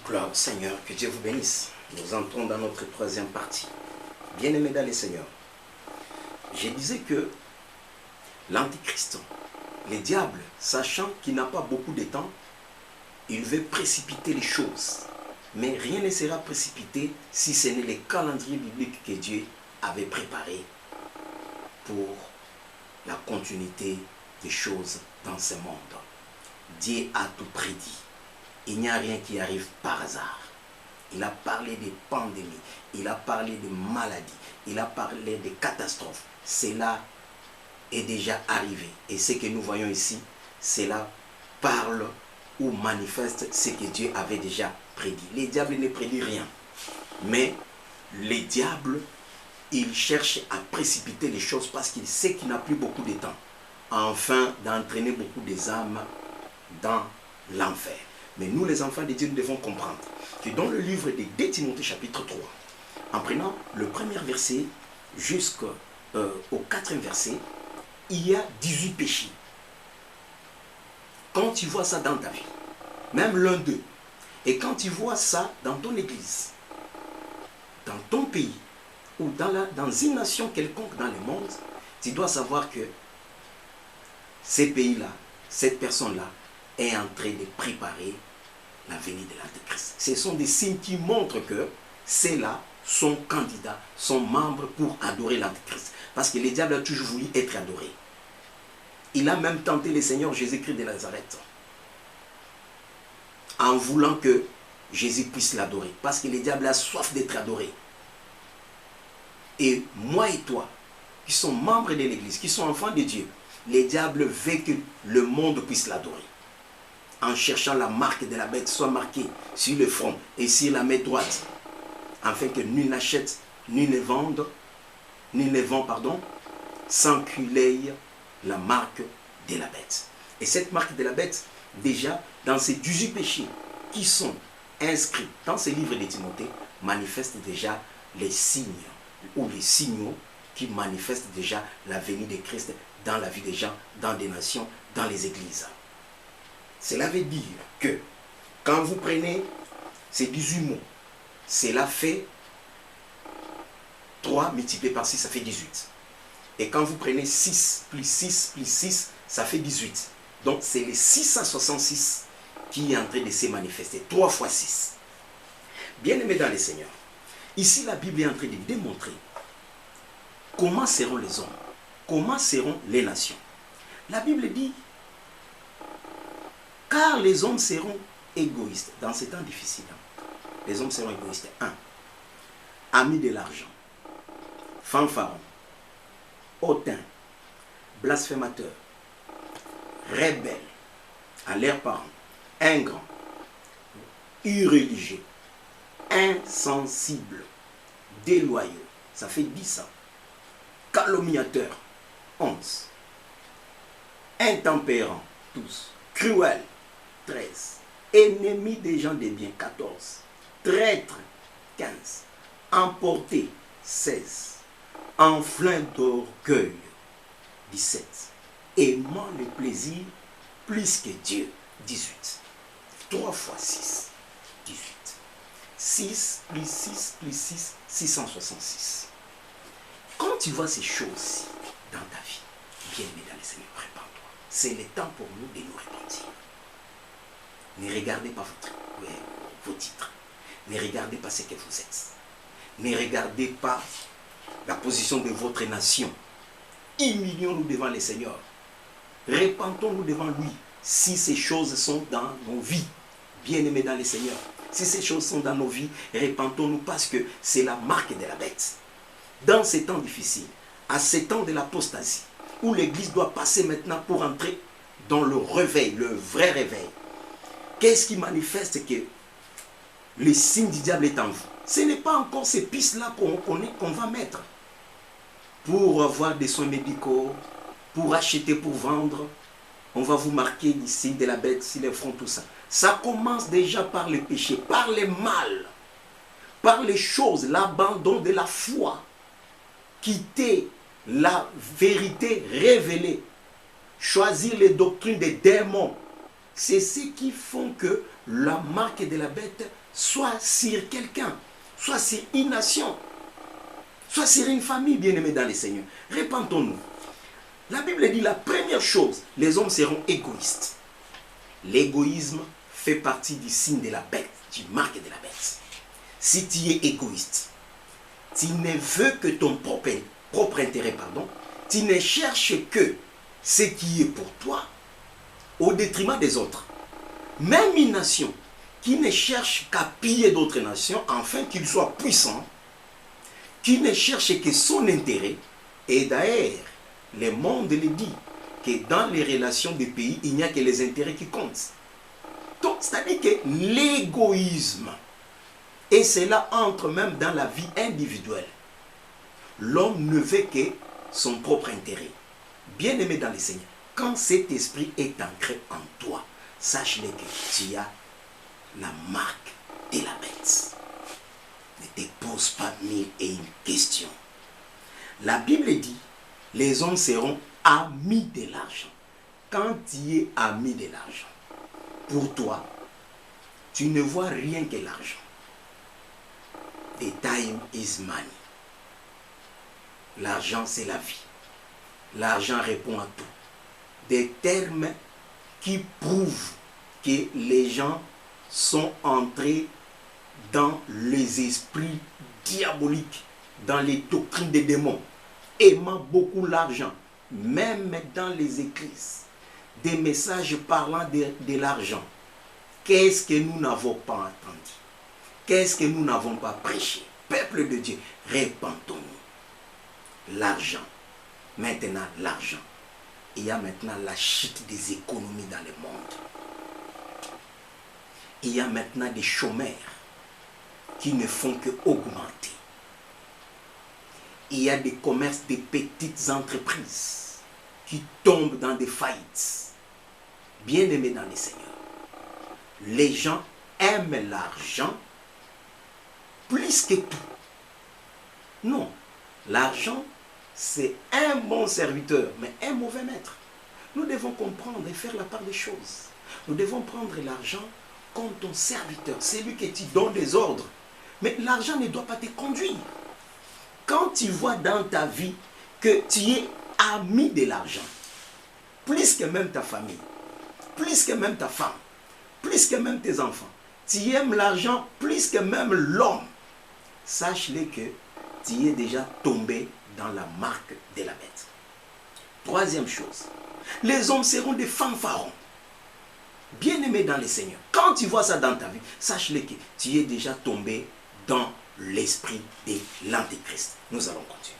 Gloire au Seigneur, que Dieu vous bénisse. Nous entrons dans notre troisième partie. Bien-aimés dans les Seigneurs, je disais que l'Antichrist, le diable, sachant qu'il n'a pas beaucoup de temps, il veut précipiter les choses. Mais rien ne sera précipité si ce n'est le calendrier biblique que Dieu avait préparé pour la continuité des choses dans ce monde. Dieu a tout prédit. Il n'y a rien qui arrive par hasard. Il a parlé des pandémies, il a parlé des maladies, il a parlé des catastrophes. Cela est déjà arrivé. Et ce que nous voyons ici, cela parle ou manifeste ce que Dieu avait déjà prédit. Les diables ne prédit rien. Mais les diables, il cherche à précipiter les choses parce qu'il sait qu'il n'a plus beaucoup de temps. Afin d'entraîner beaucoup des âmes dans l'enfer. Mais nous, les enfants de Dieu, nous devons comprendre que dans le livre de 2 Timothée chapitre 3, en prenant le premier verset jusqu'au 4e verset, il y a 18 péchés. Quand tu vois ça dans ta vie, même l'un d'eux, et quand tu vois ça dans ton église, dans ton pays, ou dans une nation quelconque dans le monde, tu dois savoir que ces pays-là, cette personne-là, est en train de préparer la venue de l'Antéchrist. Ce sont des signes qui montrent que ceux-là sont candidats, sont membres pour adorer l'Antéchrist. Parce que le diable a toujours voulu être adoré. Il a même tenté le Seigneur Jésus-Christ de Nazareth en voulant que Jésus puisse l'adorer. Parce que le diable a soif d'être adoré. Et moi et toi, qui sommes membres de l'Église, qui sont enfants de Dieu, le diable veut que le monde puisse l'adorer. En cherchant la marque de la bête soit marquée sur le front et sur la main droite, afin que nul n'achète, nul ne vende, sans qu'il ait la marque de la bête. Et cette marque de la bête, déjà, dans ces 18 péchés qui sont inscrits dans ce livre de Timothée, manifeste déjà les signes ou les signaux qui manifestent déjà la venue de Christ dans la vie des gens, dans des nations, dans les églises. Cela veut dire que quand vous prenez ces 18 mots, cela fait 3 multiplié par 6, ça fait 18. Et quand vous prenez 6 plus 6 plus 6, ça fait 18. Donc c'est les 666 qui est en train de se manifester. 3 fois 6. Bien-aimés dans les Seigneurs, ici la Bible est en train de démontrer comment seront les hommes, comment seront les nations. La Bible dit, car les hommes seront égoïstes. Dans ces temps difficiles, les hommes seront égoïstes. 1. Amis de l'argent, fanfarons, hautains, blasphémateurs, rebelles à leurs parents, ingrats, irréligieux, insensibles, déloyaux. Ça fait 10 ans. Calomniateurs, 11. Intempérants, 12. Cruels, 13. Ennemis des gens des biens, 14. Traîtres, 15. Emportés, 16. Enflins d'orgueil, 17. Aimant le plaisir plus que Dieu, 18. 3 fois 6, 18. 6 plus 6 plus 6, 666. Quand tu vois ces choses-ci dans ta vie, bien-aimé dans le Seigneur, répands-toi. C'est le temps pour nous de nous repentir. Ne regardez pas vos titres. Ne regardez pas ce que vous êtes. Ne regardez pas la position de votre nation. Humilions-nous devant le Seigneur. Repentons-nous devant lui. Si ces choses sont dans nos vies, bien-aimés dans le Seigneur, si ces choses sont dans nos vies, repentons-nous parce que c'est la marque de la bête. Dans ces temps difficiles, à ces temps de l'apostasie, où l'Église doit passer maintenant pour entrer dans le réveil, le vrai réveil. Qu'est-ce qui manifeste que le signe du diable est en vous? Ce n'est pas encore ces pistes-là qu'on va mettre pour avoir des soins médicaux, pour acheter, pour vendre. On va vous marquer du signe de la bête sur les fronts, tout ça. Ça commence déjà par le péché, par le mal, par les choses, l'abandon de la foi, quitter la vérité révélée, choisir les doctrines des démons. C'est ce qui font que la marque de la bête soit sur quelqu'un, soit sur une nation, soit sur une famille, bien-aimés dans les Seigneurs. Répentons-nous. La Bible dit la première chose, les hommes seront égoïstes. L'égoïsme fait partie du signe de la bête, du marque de la bête. Si tu es égoïste, tu ne veux que ton propre intérêt, tu ne cherches que ce qui est pour toi, au détriment des autres. Même une nation qui ne cherche qu'à piller d'autres nations, afin qu'ils soient puissants, qui ne cherche que son intérêt, et d'ailleurs, le monde le dit, que dans les relations des pays, il n'y a que les intérêts qui comptent. Donc, c'est-à-dire que l'égoïsme, et cela entre même dans la vie individuelle, l'homme ne veut que son propre intérêt. Bien-aimé dans les Seigneurs, quand cet esprit est ancré en toi, sache-le que tu as la marque de la bête. Ne te pose pas mille et une questions. La Bible dit, les hommes seront amis de l'argent. Quand tu es ami de l'argent, pour toi, tu ne vois rien que l'argent. The time is money. L'argent, c'est la vie. L'argent répond à tout. Des termes qui prouvent que les gens sont entrés dans les esprits diaboliques, dans les doctrines des démons, aimant beaucoup l'argent, même dans les églises, des messages parlant de l'argent. Qu'est-ce que nous n'avons pas entendu? Qu'est-ce que nous n'avons pas prêché? Peuple de Dieu, répentons-nous. L'argent. Maintenant, l'argent. Il y a maintenant la chute des économies dans le monde. Il y a maintenant des chômeurs qui ne font que augmenter. Il y a des commerces, des petites entreprises qui tombent dans des faillites. Bien-aimés dans les Seigneurs, les gens aiment l'argent plus que tout. Non, l'argent, c'est un bon serviteur, mais un mauvais maître. Nous devons comprendre et faire la part des choses. Nous devons prendre l'argent comme ton serviteur, c'est lui qui te donne des ordres. Mais l'argent ne doit pas te conduire. Quand tu vois dans ta vie que tu es ami de l'argent, plus que même ta famille, plus que même ta femme, plus que même tes enfants, tu aimes l'argent plus que même l'homme, sache-le que tu es déjà tombé dans la marque de la bête. Troisième chose, les hommes seront des fanfarons. Bien-aimés dans les Seigneurs, quand tu vois ça dans ta vie, sache-le que tu es déjà tombé dans l'esprit de l'Antéchrist. Nous allons continuer.